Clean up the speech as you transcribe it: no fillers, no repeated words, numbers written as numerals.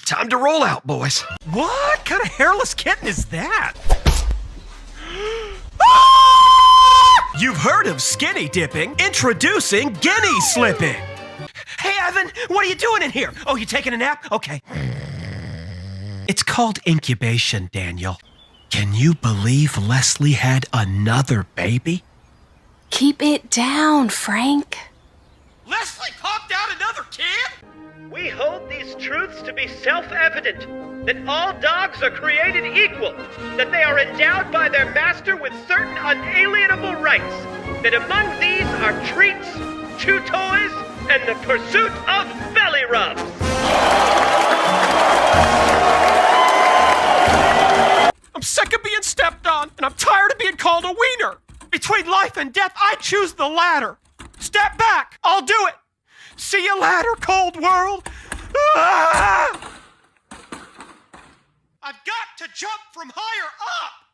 Time to roll out, boys. What kind of hairless kitten is that? You've heard of skinny dipping. Introducing guinea slipping. Hey, Evan, what are you doing in here? Oh, you taking a nap? Okay. It's called incubation, Daniel. Can you believe Leslie had another baby? Keep it down, Frank. Leslie popped out another kid? We hold these truths to be self-evident, that all dogs are created equal, that they are endowed by their master with certain unalienable rights, that among these are treats, chew toys, and the pursuit of belly rubs. I'm sick of being stepped on, and I'm tired of being called a wiener. Between life and death, I choose the latter. Step back, I'll do it. See you later, cold world. Ah! I've got to jump from higher up.